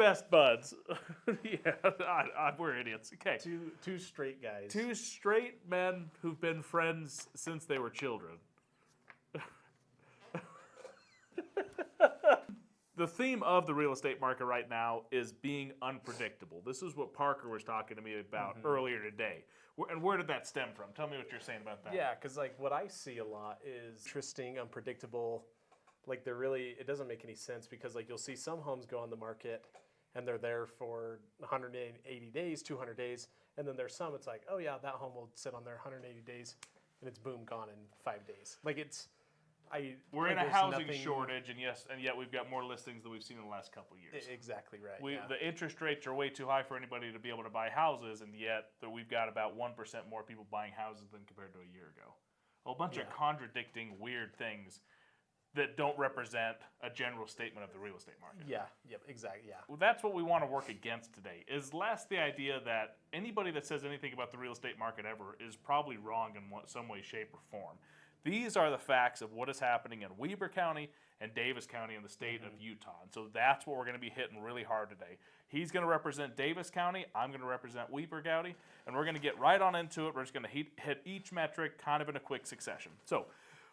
best buds. Yeah, we're idiots. Okay. Two straight guys. Two straight men who've been friends since they were children. The theme of the real estate market right now is being unpredictable. This is what Parker was talking to me about earlier today. And where did that stem from? Tell me what you're saying about that. Yeah, because like what I see a lot is interesting, unpredictable. Like it doesn't make any sense because like you'll see some homes go on the market and they're there for 180 days, 200 days, and then there's some it's like, oh yeah, that home will sit on there 180 days, and it's boom gone in 5 days. Like we're in a housing shortage, and yet we've got more listings than we've seen in the last couple of years. Exactly right. The interest rates are way too high for anybody to be able to buy houses, and yet we've got about 1% more people buying houses than compared to a year ago. A bunch of contradicting, weird things that don't represent a general statement of the real estate market. Yeah, yep, exactly, yeah. Well, that's what we want to work against today, is less the idea that anybody that says anything about the real estate market ever is probably wrong in some way, shape, or form. These are the facts of what is happening in Weber County and Davis County in the state of Utah. And so that's what we're going to be hitting really hard today. He's going to represent Davis County. I'm going to represent Weber County. And we're going to get right on into it. We're just going to hit each metric kind of in a quick succession. So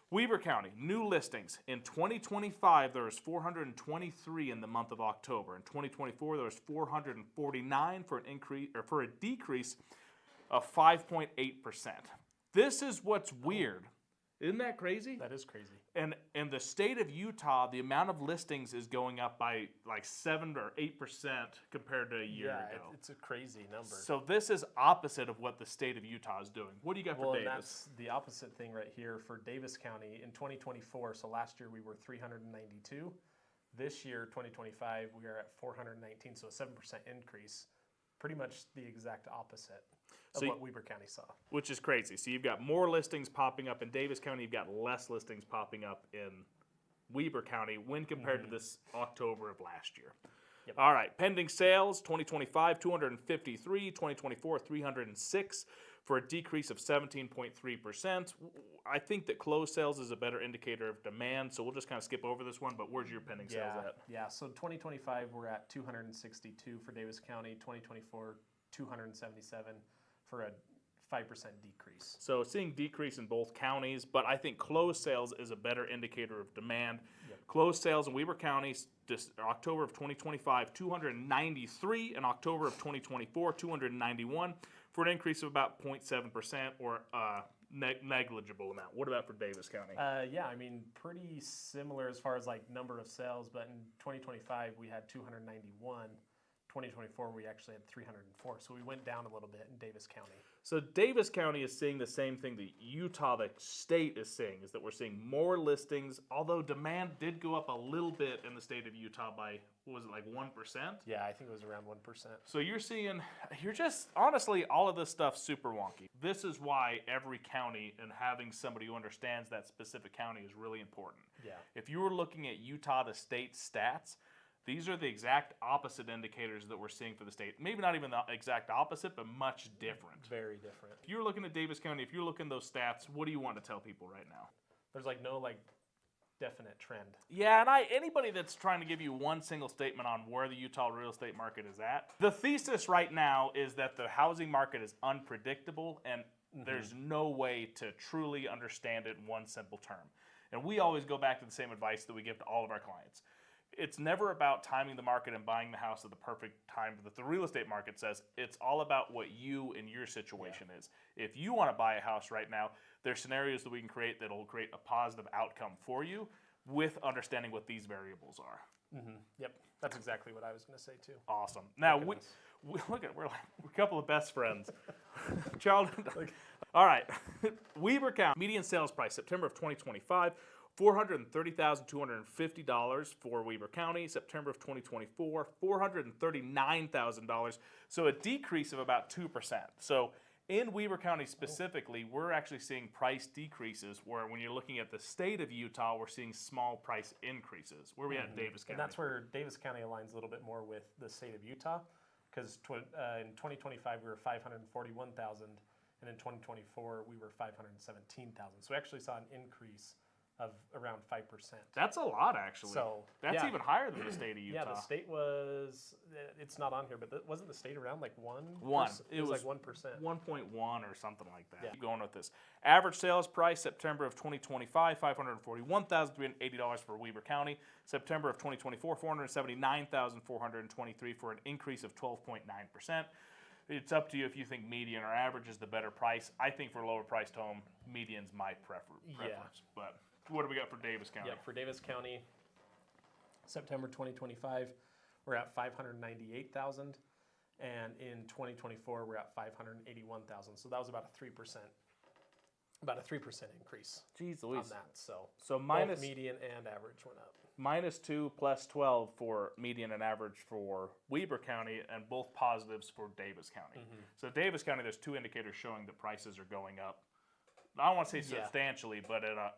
Weber County, new listings. In 2025, there was 423 in the month of October. In 2024, there was 449 for a decrease of 5.8%. This is what's weird. Isn't that crazy? That is crazy. And in the state of Utah, the amount of listings is going up by like 7 or 8% compared to a year ago. Yeah, it's a crazy number. So this is opposite of what the state of Utah is doing. What do you got for Davis? Well, that's the opposite thing right here for Davis County in 2024. So last year we were 392. This year, 2025, we are at 419. So a 7% increase. Pretty much the exact opposite of what Weber County saw. Which is crazy. So you've got more listings popping up in Davis County. You've got less listings popping up in Weber County when compared to this October of last year. Yep. All right. Pending sales, 2025, 253. 2024, 306 for a decrease of 17.3%. I think that closed sales is a better indicator of demand, so we'll just kind of skip over this one, but where's your pending sales at? Yeah, so 2025, we're at 262 for Davis County. 2024, 277 for a 5% decrease. So seeing decrease in both counties, but I think closed sales is a better indicator of demand. Yep. Closed sales in Weber County, October of 2025, 293. In October of 2024, 291 for an increase of about 0.7% or negligible amount. What about for Davis County? Yeah, I mean, pretty similar as far as like number of sales, but in 2025, we had 291. 2024, we actually had 304. So we went down a little bit in Davis County. So Davis County is seeing the same thing that Utah, the state, is seeing, is that we're seeing more listings, although demand did go up a little bit in the state of Utah by, what was it, like 1%? Yeah, I think it was around 1%. So you're just, honestly, all of this stuff's super wonky. This is why every county and having somebody who understands that specific county is really important. Yeah. If you were looking at Utah, the state stats, these are the exact opposite indicators that we're seeing for the state. Maybe not even the exact opposite, but much different. Very different. If you're looking at Davis County, if you're looking at those stats, what do you want to tell people right now? There's like no definite trend. Yeah, and anybody that's trying to give you one single statement on where the Utah real estate market is at, the thesis right now is that the housing market is unpredictable and there's no way to truly understand it in one simple term. And we always go back to the same advice that we give to all of our clients. It's never about timing the market and buying the house at the perfect time that the real estate market says. It's all about what you and your situation is. If you want to buy a house right now, there's scenarios that we can create that will create a positive outcome for you with understanding what these variables are. Yep, that's exactly what I was going to say too. Awesome. Now, we're a couple of best friends. Childhood. All right. Weber County, median sales price, September of 2025. $430,250 for Weber County. September of 2024, $439,000. So a decrease of about 2%. So in Weber County specifically, we're actually seeing price decreases where when you're looking at the state of Utah, we're seeing small price increases. Where are we at in Davis County? And that's where Davis County aligns a little bit more with the state of Utah because in 2025, we were $541,000, and in 2024, we were $517,000. So we actually saw an increase of around 5%. That's a lot, actually. So that's even higher than the state of Utah. Yeah, the state was it's not on here, but wasn't the state around like 1? It was was like 1%. 1.1 or something like that. Yeah. Keep going with this. Average sales price September of 2025, $541,380 for Weber County. September of 2024, $479,423 for an increase of 12.9%. It's up to you if you think median or average is the better price. I think for a lower priced home, median's my preference. But what do we got for Davis County? Yeah, for Davis County, September 2025, we're at 598,000, and in 2024 we're at 581,000. So that was about a 3%, increase Jeez on Louise. that. So minus both median and average went up. -2 plus 12 for median and average for Weber County, and both positives for Davis County. So Davis County, there's 2 indicators showing that prices are going up. I don't want to say substantially, but at a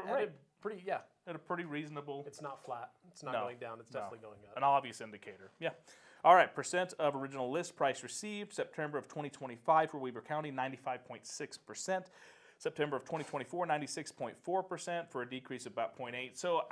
rate. At a pretty reasonable. It's not flat. It's not going down. It's definitely going up. An obvious indicator. Yeah. All right. Percent of original list price received September of 2025 for Weber County, 95.6%. September of 2024, 96.4% for a decrease of about 0.8. So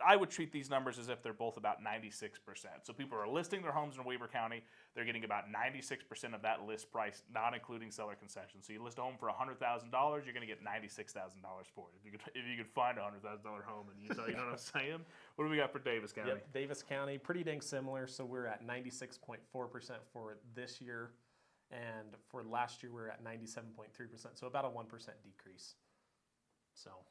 I would treat these numbers as if they're both about 96%. So people are listing their homes in Weber County. They're getting about 96% of that list price, not including seller concessions. So you list a home for $100,000, you're going to get $96,000 for it. If you could find a $100,000 home in Utah, you know what I'm saying? What do we got for Davis County? Yep, Davis County, pretty dang similar. So we're at 96.4% for this year. And for last year, we were at 97.3%, so about a 1% decrease. So,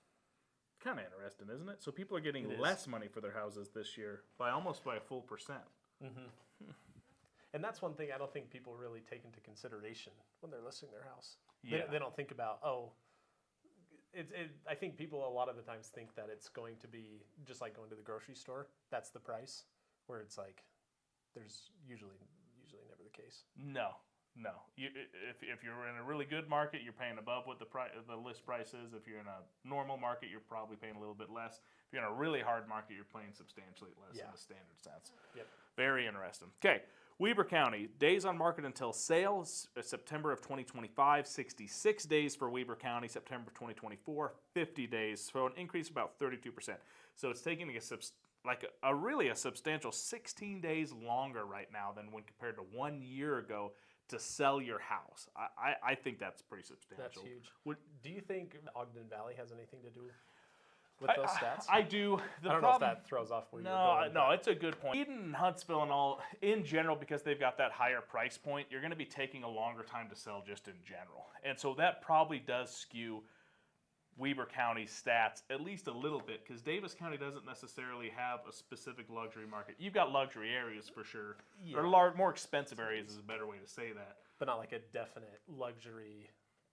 kind of interesting, isn't it? So people are getting less money for their houses this year by almost a full percent. And that's one thing I don't think people really take into consideration when they're listing their house. Yeah. They don't think about, I think people a lot of the times think that it's going to be just like going to the grocery store. That's the price, where it's like, there's usually never the case. No. If you're in a really good market, you're paying above what the list price is. If you're in a normal market, you're probably paying a little bit less. If you're in a really hard market, you're paying substantially less in the standard sense. Yep. Very interesting. Okay, Weber County, days on market until sale, September of 2025, 66 days for Weber County. September 2024, 50 days, so an increase of about 32%. So it's taking a really substantial 16 days longer right now than when compared to 1 year ago to sell your house. I think that's pretty substantial. That's huge. Do you think Ogden Valley has anything to do with those stats? I do. I don't know if that throws off where you're going. No, it's a good point. Paden and Huntsville and all, in general, because they've got that higher price point, you're going to be taking a longer time to sell just in general. And so that probably does skew Weber County stats at least a little bit, because Davis County doesn't necessarily have a specific luxury market. You've got luxury areas for sure, or more expensive areas is a better way to say that. But not like a definite luxury.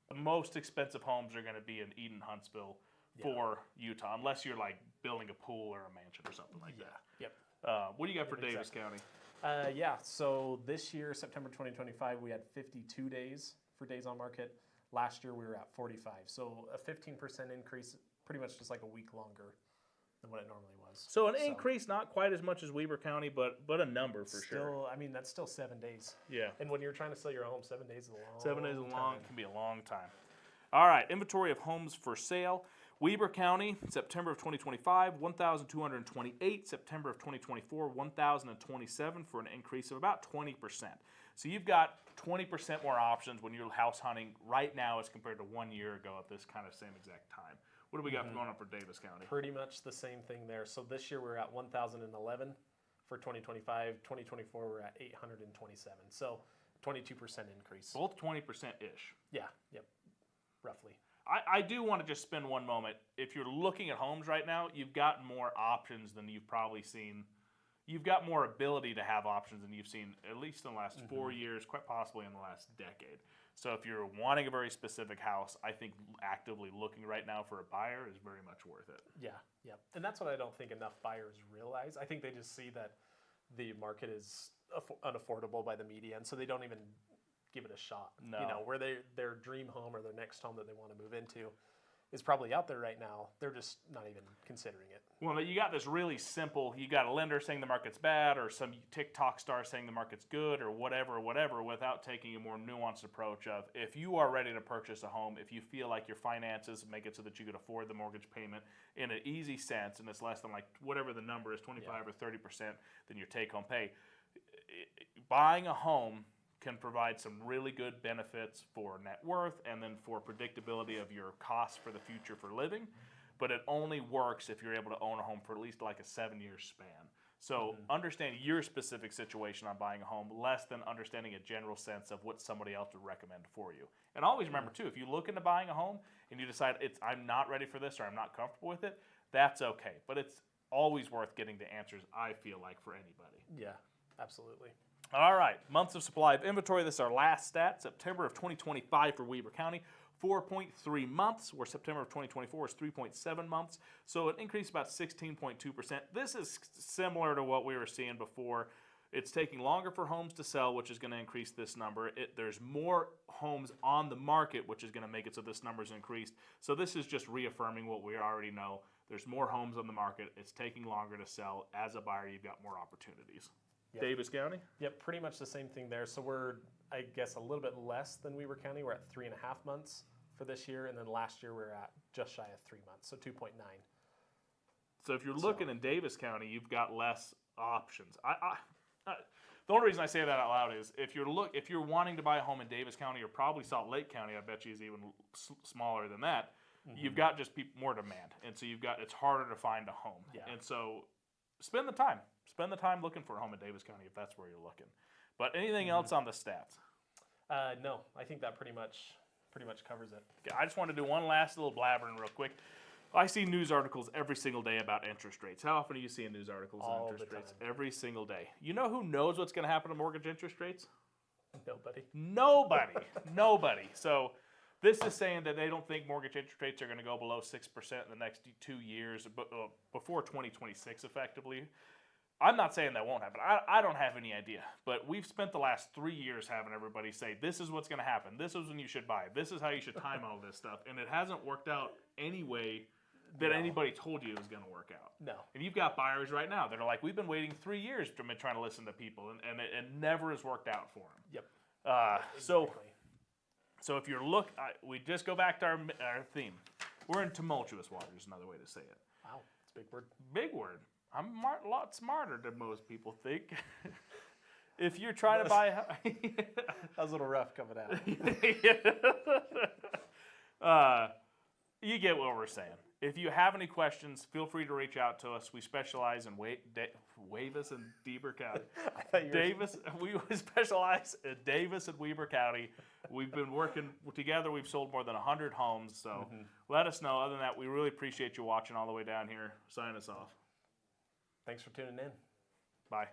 The most expensive homes are going to be in Eden, Huntsville for Utah, unless you're like building a pool or a mansion or something like that. Yep. What do you got for Davis County? So this year, September 2025, we had 52 days for days on market. Last year we were at 45, so a 15% increase, pretty much just like a week longer than what it normally was. So an increase, not quite as much as Weber County, but a number for sure. I mean, that's still 7 days. Yeah. And when you're trying to sell your home, 7 days is a long 7 days time. can be a long time. All right, inventory of homes for sale. Weber County, September of 2025, 1,228. September of 2024, 1,027 for an increase of about 20%. So you've got 20% more options when you're house hunting right now as compared to 1 year ago at this kind of same exact time. What do we got going on for Davis County? Pretty much the same thing there. So this year we're at 1,011 for 2025. 2024 we're at 827. So 22% increase. Both 20%-ish. Yeah, yep, roughly. I do want to just spend one moment. If you're looking at homes right now, you've got more options than you've probably seen. You've got more ability to have options than you've seen, at least in the last 4 years, quite possibly in the last decade. So if you're wanting a very specific house, I think actively looking right now for a buyer is very much worth it. Yeah. And that's what I don't think enough buyers realize. I think they just see that the market is unaffordable by the media, and so they don't even give it a shot. No. Where their dream home or their next home that they want to move into is probably out there right now. They're just not even considering it. Well, you got this really simple, you got a lender saying the market's bad or some TikTok star saying the market's good or whatever, without taking a more nuanced approach of if you are ready to purchase a home, if you feel like your finances make it so that you can afford the mortgage payment in an easy sense and it's less than like whatever the number is, 25 or 30% than your take-home pay, buying a home can provide some really good benefits for net worth and then for predictability of your costs for the future for living. But it only works if you're able to own a home for at least like a 7-year span. So understanding your specific situation on buying a home less than understanding a general sense of what somebody else would recommend for you. And always remember too, if you look into buying a home and you decide I'm not ready for this or I'm not comfortable with it, that's okay. But it's always worth getting the answers, I feel like, for anybody. Yeah, absolutely. All right, months of supply of inventory. This is our last stat, September of 2025 for Weber County, 4.3 months, where September of 2024 is 3.7 months. So an increase about 16.2%. This is similar to what we were seeing before. It's taking longer for homes to sell, which is going to increase this number. There's more homes on the market, which is going to make it so this number is increased. So this is just reaffirming what we already know. There's more homes on the market. It's taking longer to sell. As a buyer, you've got more opportunities. Yep. Davis County? Yep, pretty much the same thing there. So we're, I guess, a little bit less than Weber County. We're at 3.5 months for this year, and then last year we were at just shy of 3 months, so 2.9. So if you're looking in Davis County, you've got less options. The only reason I say that out loud is if you're wanting to buy a home in Davis County or probably Salt Lake County, I bet you is even smaller than that. You've got just more demand, and so it's harder to find a home. Yeah. And so spend the time. Spend the time looking for a home in Davis County if that's where you're looking. But anything else on the stats? No, I think that pretty much covers it. Okay, I just want to do one last little blabbering real quick. I see news articles every single day about interest rates. How often are you seeing news articles on interest rates? Every single day. You know who knows what's going to happen to mortgage interest rates? Nobody. Nobody. So this is saying that they don't think mortgage interest rates are going to go below 6% in the next 2 years, before 2026 effectively. I'm not saying that won't happen. I don't have any idea. But we've spent the last 3 years having everybody say, this is what's going to happen. This is when you should buy. This is how you should time all this stuff. And it hasn't worked out any way that anybody told you it was going to work out. No. And you've got buyers right now that are like, we've been waiting 3 years to trying to listen to people, and it never has worked out for them. Yep. Exactly. So if you're we just go back to our theme. We're in tumultuous waters, is another way to say it. Wow, it's a big word. Big word. I'm a lot smarter than most people think. If you're trying to buy... That was a little rough coming out. You get what we're saying. If you have any questions, feel free to reach out to us. We specialize in Davis and Weber County. We specialize in Davis and Weber County. We've been working together. We've sold more than 100 homes. So let us know. Other than that, we really appreciate you watching all the way down here. Sign us off. Thanks for tuning in. Bye.